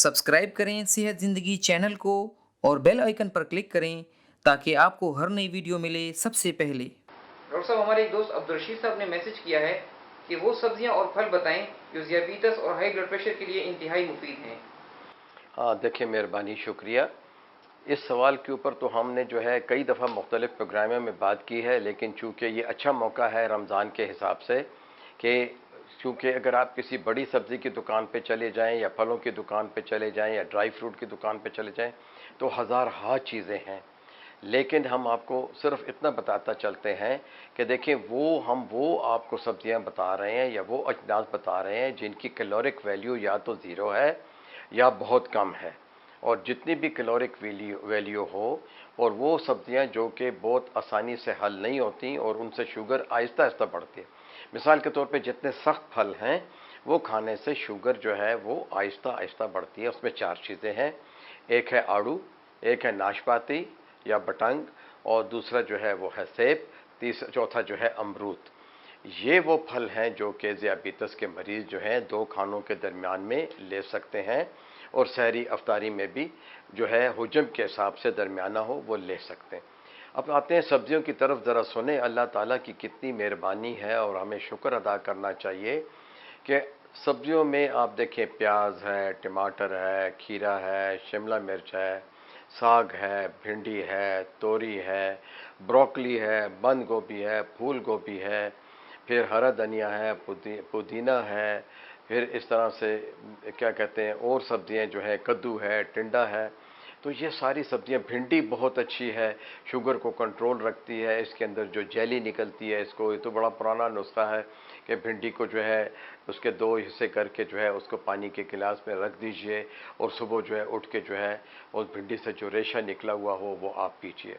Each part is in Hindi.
सब्सक्राइब करें सेहत ज़िंदगी चैनल को और बेल आइकन पर क्लिक करें ताकि आपको हर नई वीडियो मिले सबसे पहले। डॉक्टर साहब, हमारे एक दोस्त अब्दुल रशीद साहब ने मैसेज किया है कि वो सब्जियां और फल बताएं जो ज़ियाबीतस और हाई ब्लड प्रेशर के लिए इंतहाई मुफीद हैं। हाँ, देखिए, मेहरबानी, शुक्रिया। इस सवाल के ऊपर तो हमने जो है कई दफ़ा मुख्तलिफ़ प्रोग्रामों में बात की है, लेकिन चूँकि ये अच्छा मौका है रमज़ान के हिसाब से कि चूँकि अगर आप किसी बड़ी सब्ज़ी की दुकान पे चले जाएं या फलों की दुकान पे चले जाएं या ड्राई फ्रूट की दुकान पे चले जाएं तो हज़ार हा चीज़ें हैं। लेकिन हम आपको सिर्फ इतना बताता चलते हैं कि देखें, वो आपको सब्जियां बता रहे हैं या वो अजनास बता रहे हैं जिनकी कैलोरिक वैल्यू या तो ज़ीरो है या बहुत कम है। और जितनी भी कैलोरिक वैल्यू हो, और वो सब्जियां जो कि बहुत आसानी से हल नहीं होती और उनसे शुगर आहिस्ता आहिस्ता बढ़ती है। मिसाल के तौर पे जितने सख्त फल हैं वो खाने से शुगर जो है वो आहिस्ता आहिस्ता बढ़ती है। उसमें चार चीज़ें हैं। एक है आड़ू, एक है नाशपाती या बटंग, और दूसरा जो है वो है सेब, चौथा जो है अमरूद। ये वो फल हैं जो कि ज़ियाबीतस के मरीज़ जो हैं दो खानों के दरमियान में ले सकते हैं, और सहरी अफ्तारी में भी जो है हुज्म के हिसाब से दरमियाना हो वो ले सकते हैं। अब आते हैं सब्जियों की तरफ। ज़रा सुने अल्लाह ताला की कितनी मेहरबानी है, और हमें शुक्र अदा करना चाहिए कि सब्जियों में आप देखें, प्याज है, टमाटर है, खीरा है, शिमला मिर्च है, साग है, भिंडी है, तोरी है, ब्रोकली है, बंद गोभी है, फूल गोभी है, फिर हरा धनिया है, पुदीना है, फिर इस तरह से क्या कहते हैं और सब्जियां जो है, कद्दू है, टिंडा है। तो ये सारी सब्जियां, भिंडी बहुत अच्छी है, शुगर को कंट्रोल रखती है। इसके अंदर जो जेली निकलती है, इसको, ये तो बड़ा पुराना नुस्खा है कि भिंडी को जो है उसके दो हिस्से करके जो है उसको पानी के गिलास में रख दीजिए, और सुबह जो है उठ के जो है उस भिंडी से जो रेशा निकला हुआ हो वो आप पीजिए।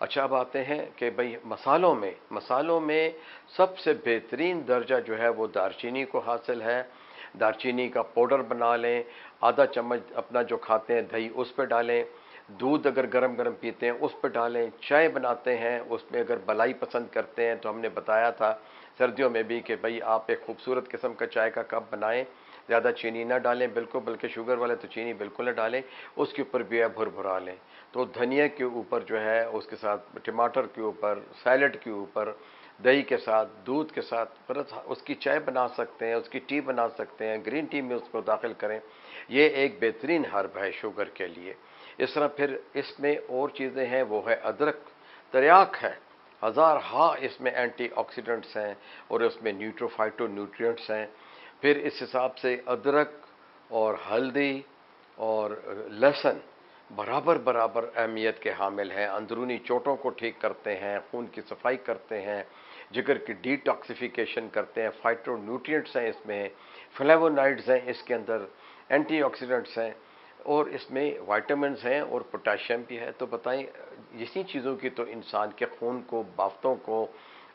अच्छा, अब आते हैं कि भाई मसालों में सबसे बेहतरीन दर्जा जो है वो दारचीनी को हासिल है। दारचीनी का पाउडर बना लें, आधा चम्मच अपना जो खाते हैं दही उस पर डालें, दूध अगर गरम गरम पीते हैं उस पर डालें, चाय बनाते हैं उसमें अगर मलाई पसंद करते हैं तो हमने बताया था सर्दियों में भी कि भाई आप एक खूबसूरत किस्म का चाय का कप बनाएं, ज़्यादा चीनी ना डालें बिल्कुल, बल्कि शुगर वाले तो चीनी बिल्कुल ना डालें, उसके ऊपर भी है भुरभुरा लें। तो धनिया के ऊपर जो है, उसके साथ टमाटर के ऊपर, सैलड के ऊपर, दही के साथ, दूध के साथ बस उसकी चाय बना सकते हैं, उसकी टी बना सकते हैं, ग्रीन टी में उसको दाखिल करें। ये एक बेहतरीन हर्ब है शुगर के लिए। इस तरह फिर इसमें और चीज़ें हैं, वो है अदरक, तरियाक है, हज़ार हा इसमें एंटीऑक्सीडेंट्स हैं और उसमें न्यूट्रोफाइटो न्यूट्रिएंट्स हैं। फिर इस हिसाब से अदरक और हल्दी और लहसुन बराबर बराबर अहमियत के हामिल हैं। अंदरूनी चोटों को ठीक करते हैं, खून की सफाई करते हैं, जिगर की डिटॉक्सिफिकेशन करते हैं, फाइटो न्यूट्रिएंट्स हैं इसमें, फ्लेवोनाइड्स हैं इसके अंदर, एंटीऑक्सीडेंट्स हैं, और इसमें वाइटामिन्स हैं और पोटाशियम भी है। तो बताएं, इसी चीज़ों की तो इंसान के खून को, बाफ्तों को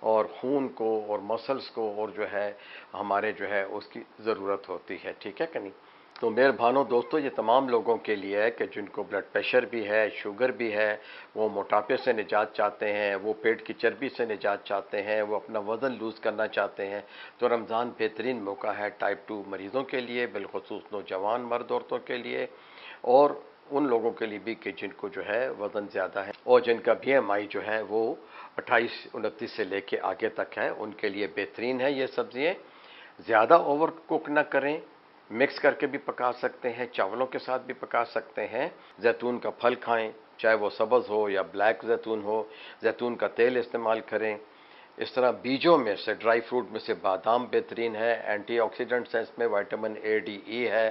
और खून को और मसल्स को और जो है हमारे जो है उसकी ज़रूरत होती है। ठीक है कि नहीं? तो मेहरबानों दोस्तों, ये तमाम लोगों के लिए है कि जिनको ब्लड प्रेशर भी है, शुगर भी है, वो मोटापे से निजात चाहते हैं, वो पेट की चर्बी से निजात चाहते हैं, वो अपना वज़न लूज़ करना चाहते हैं, तो रमज़ान बेहतरीन मौका है टाइप 2 मरीज़ों के लिए, बिलखुसूस नौजवान मर्द औरतों के लिए, और उन लोगों के लिए भी कि जिनको जो है वज़न ज़्यादा है और जिनका BMI जो है वो 28-29 से लेके आगे तक है, उनके लिए बेहतरीन है ये सब्ज़ियाँ। ज़्यादा ओवर कुक ना करें, मिक्स करके भी पका सकते हैं, चावलों के साथ भी पका सकते हैं। जैतून का फल खाएं, चाहे वो सब्ज़ हो या ब्लैक जैतून हो, जैतून का तेल इस्तेमाल करें। इस तरह बीजों में से, ड्राई फ्रूट में से बादाम बेहतरीन है, एंटीऑक्सीडेंट्स हैं इसमें, विटामिन A, D, E है,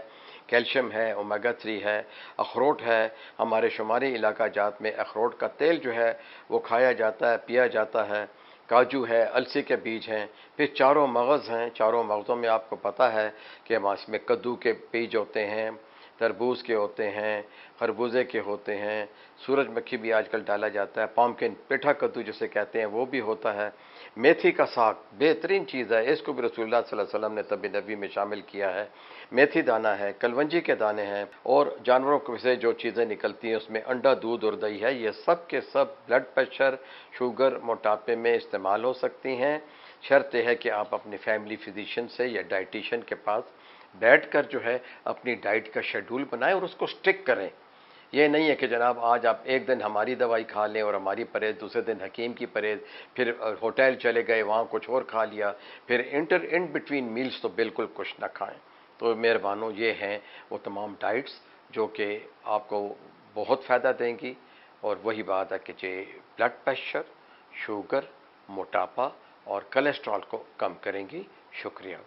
कैल्शियम है, ओमेगा 3 है, अखरोट है। हमारे शुमारी इलाका जात में अखरोट का तेल जो है वो खाया जाता है, पिया जाता है। काजू है, अलसी के बीज हैं, फिर चारों मगज़ हैं। चारों मगज़ों में आपको पता है कि इसमें कद्दू के बीज होते हैं, तरबूज के होते हैं, खरबूजे के होते हैं, सूरजमुखी भी आजकल डाला जाता है, पम्पकिन, पेठा कद्दू जिसे कहते हैं वो भी होता है। मेथी का साग बेहतरीन चीज़ है, इसको भी रसूलुल्लाह सल्लल्लाहु अलैहि वसल्लम ने तबी नबी में शामिल किया है। मेथी दाना है, कलवंजी के दाने हैं, और जानवरों से जो चीज़ें निकलती हैं उसमें अंडा, दूध और दही है। ये सब के सब ब्लड प्रेशर, शुगर, मोटापे में इस्तेमाल हो सकती हैं। शर्त यह है कि आप अपने फैमिली फिजिशियन से या डाइटिशियन के पास बैठकर जो है अपनी डाइट का शेड्यूल बनाएं और उसको स्टिक करें। ये नहीं है कि जनाब आज आप एक दिन हमारी दवाई खा लें और हमारी परहेज़, दूसरे दिन हकीम की परहेज़, फिर होटल चले गए वहाँ कुछ और खा लिया, फिर इन बिटवीन मील्स तो बिल्कुल कुछ ना खाएं। तो मेहरबानों ये हैं वो तमाम डाइट्स जो कि आपको बहुत फ़ायदा देंगी। और वही बात है कि जे ब्लड प्रेशर, शुगर, मोटापा और कोलेस्ट्रॉल को कम करेंगी। शुक्रिया।